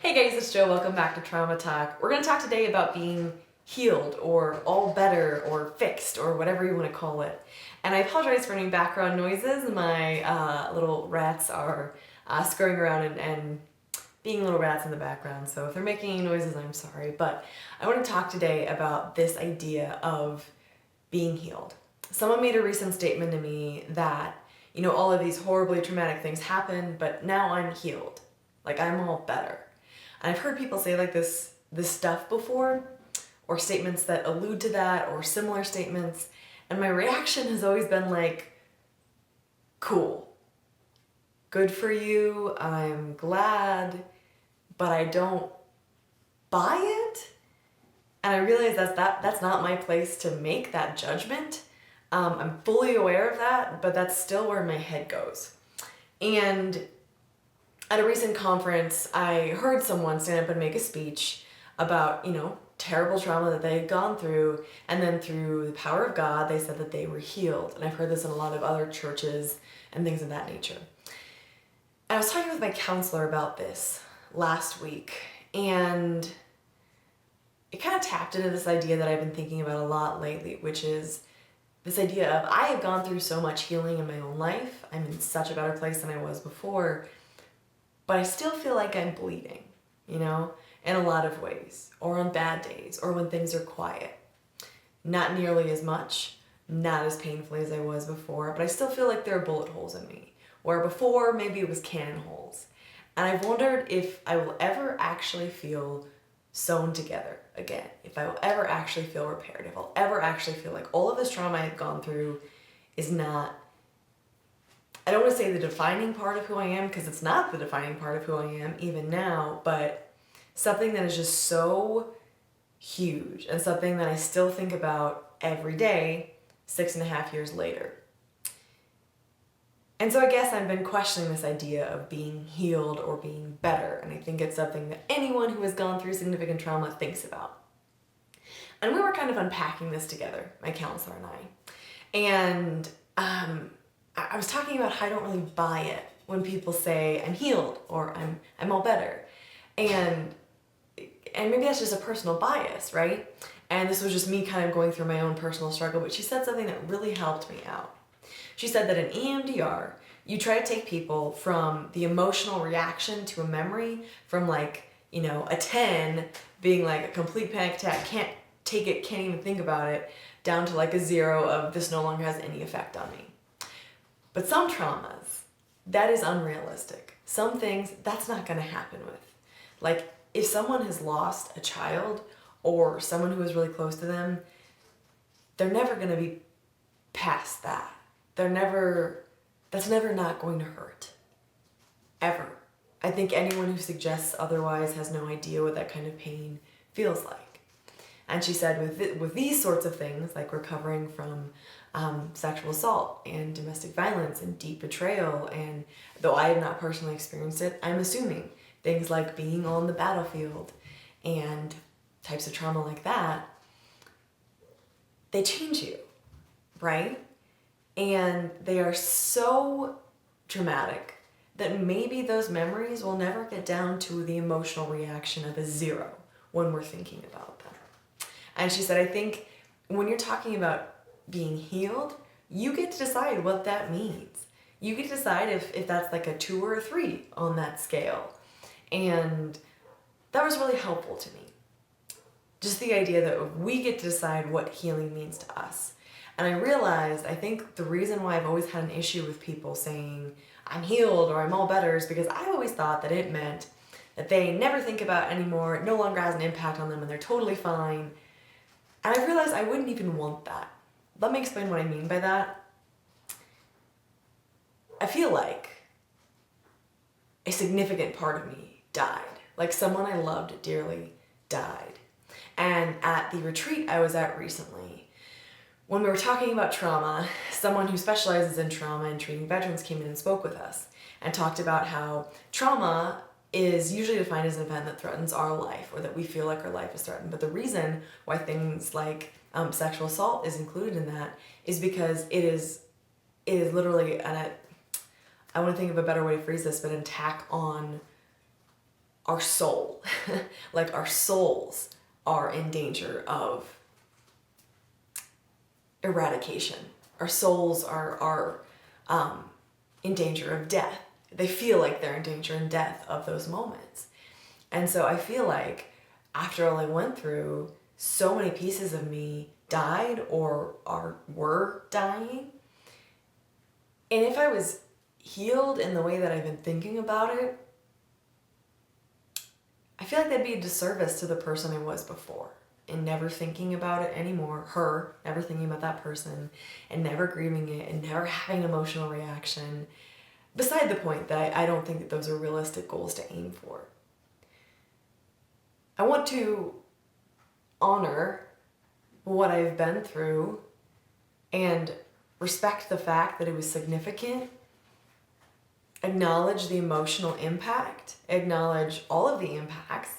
Hey guys, it's Jo. Welcome back to Trauma Talk. We're going to talk today about being healed or all better or fixed or whatever you want to call it. And I apologize for any background noises. My little rats are scurrying around and being little rats in the background. So if they're making any noises, I'm sorry. But I want to talk today about this idea of being healed. Someone made a recent statement to me that, all of these horribly traumatic things happen, but now I'm healed. Like I'm all better. And I've heard people say like this stuff before, or statements that allude to that, or similar statements, and my reaction has always been like, cool. Good for you, I'm glad, but I don't buy it. And I realize that's not my place to make that judgment. I'm fully aware of that, but that's still where my head goes. And at a recent conference, I heard someone stand up and make a speech about, terrible trauma that they had gone through, and then through the power of God, they said that they were healed. And I've heard this in a lot of other churches and things of that nature. I was talking with my counselor about this last week, and it kind of tapped into this idea that I've been thinking about a lot lately, which is this idea of I have gone through so much healing in my own life. I'm in such a better place than I was before. But I still feel like I'm bleeding, in a lot of ways, or on bad days, or when things are quiet. Not nearly as much, not as painfully as I was before, but I still feel like there are bullet holes in me, where before maybe it was cannon holes. And I've wondered if I will ever actually feel sewn together again, if I will ever actually feel repaired, if I'll ever actually feel like all of this trauma I've gone through is not, I don't want to say the defining part of who I am, because it's not the defining part of who I am even now, but something that is just so huge and something that I still think about every day 6.5 years later. And so I guess I've been questioning this idea of being healed or being better, and I think it's something that anyone who has gone through significant trauma thinks about. And we were kind of unpacking this together, my counselor and I. And I was talking about how I don't really buy it when people say I'm healed or I'm all better. And maybe that's just a personal bias, right? And this was just me kind of going through my own personal struggle, but she said something that really helped me out. She said that in EMDR, you try to take people from the emotional reaction to a memory from like, a 10 being like a complete panic attack, can't take it, can't even think about it, down to like a 0 of this no longer has any effect on me. But some traumas, that is unrealistic. Some things, that's not going to happen with. Like, if someone has lost a child or someone who is really close to them, they're never going to be past that. That's never not going to hurt. Ever. I think anyone who suggests otherwise has no idea what that kind of pain feels like. And she said with these sorts of things, like recovering from sexual assault and domestic violence and deep betrayal, and though I have not personally experienced it, I'm assuming things like being on the battlefield and types of trauma like that, they change you, right? And they are so traumatic that maybe those memories will never get down to the emotional reaction of a 0 when we're thinking about them. And she said, I think when you're talking about being healed, you get to decide what that means. You get to decide if that's like a 2 or a 3 on that scale. And that was really helpful to me. Just the idea that we get to decide what healing means to us. And I realized, I think the reason why I've always had an issue with people saying I'm healed or I'm all better is because I always thought that it meant that they never think about it anymore, it no longer has an impact on them, and they're totally fine. And I realized I wouldn't even want that. Let me explain what I mean by that. I feel like a significant part of me died. Like someone I loved dearly died. And at the retreat I was at recently, when we were talking about trauma, someone who specializes in trauma and treating veterans came in and spoke with us and talked about how trauma is usually defined as an event that threatens our life, or that we feel like our life is threatened. But the reason why things like sexual assault is included in that is because it is literally I want to think of a better way to phrase this, but an attack on our soul, like our souls are in danger of eradication. Our souls are in danger of death. They feel like they're in danger and death of those moments. And so I feel like after all I went through, so many pieces of me died or were dying. And if I was healed in the way that I've been thinking about it, I feel like that'd be a disservice to the person I was before, and never thinking about it anymore, never thinking about that person, and never grieving it, and never having an emotional reaction. Beside the point that I don't think that those are realistic goals to aim for. I want to honor what I've been through and respect the fact that it was significant, acknowledge the emotional impact, acknowledge all of the impacts,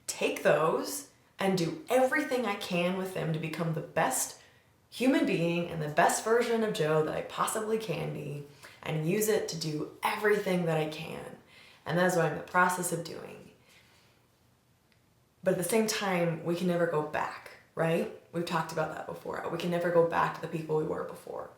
take those and do everything I can with them to become the best human being and the best version of Joe that I possibly can be, and use it to do everything that I can. And that's what I'm in the process of doing. But at the same time, we can never go back, right? We've talked about that before. We can never go back to the people we were before.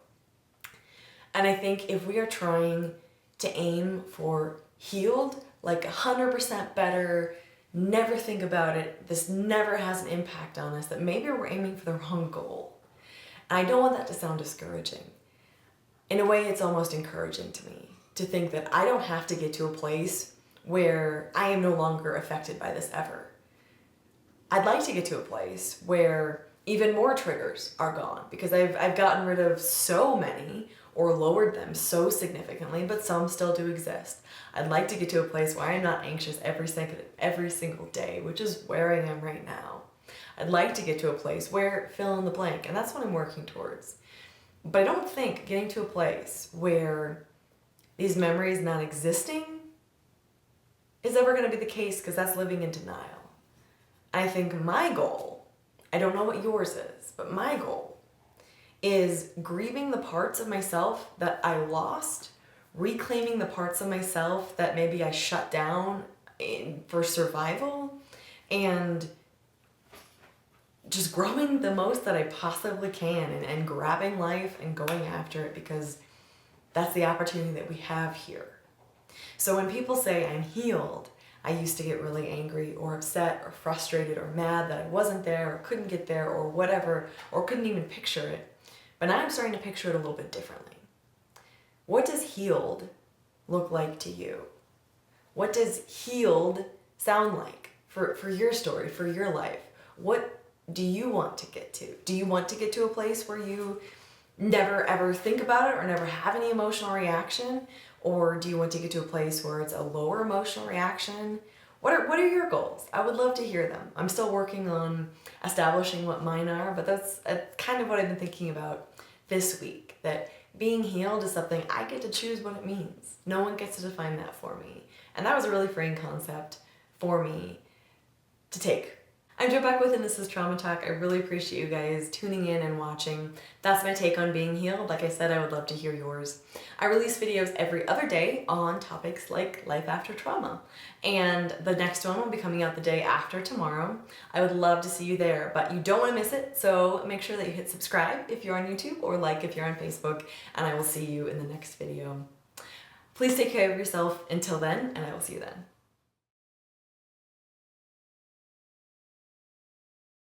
And I think if we are trying to aim for healed, like 100% better, never think about it, this never has an impact on us, that maybe we're aiming for the wrong goal. And I don't want that to sound discouraging. In a way, it's almost encouraging to me to think that I don't have to get to a place where I am no longer affected by this ever. I'd like to get to a place where even more triggers are gone, because I've gotten rid of so many or lowered them so significantly, but some still do exist. I'd like to get to a place where I'm not anxious every single day, which is where I am right now. I'd like to get to a place where fill in the blank, and that's what I'm working towards. But I don't think getting to a place where these memories not existing is ever going to be the case, because that's living in denial. I think my goal, I don't know what yours is, but my goal is grieving the parts of myself that I lost, reclaiming the parts of myself that maybe I shut down for survival, and just growing the most that I possibly can, and grabbing life and going after it, because that's the opportunity that we have here. So when people say I'm healed, I used to get really angry or upset or frustrated or mad that I wasn't there or couldn't get there or whatever, or couldn't even picture it. But now I'm starting to picture it a little bit differently. What does healed look like to you? What does healed sound like for your story, for your life? What do you want to get to? Do you want to get to a place where you never ever think about it or never have any emotional reaction? Or do you want to get to a place where it's a lower emotional reaction? What are your goals? I would love to hear them. I'm still working on establishing what mine are, but that's kind of what I've been thinking about this week, that being healed is something I get to choose what it means. No one gets to define that for me. And that was a really freeing concept for me to take. I'm Joe Beckwith, and this is Trauma Talk. I really appreciate you guys tuning in and watching. That's my take on being healed. Like I said, I would love to hear yours. I release videos every other day on topics like life after trauma. And the next one will be coming out the day after tomorrow. I would love to see you there, but you don't want to miss it. So make sure that you hit subscribe if you're on YouTube, or like if you're on Facebook, and I will see you in the next video. Please take care of yourself until then, and I will see you then.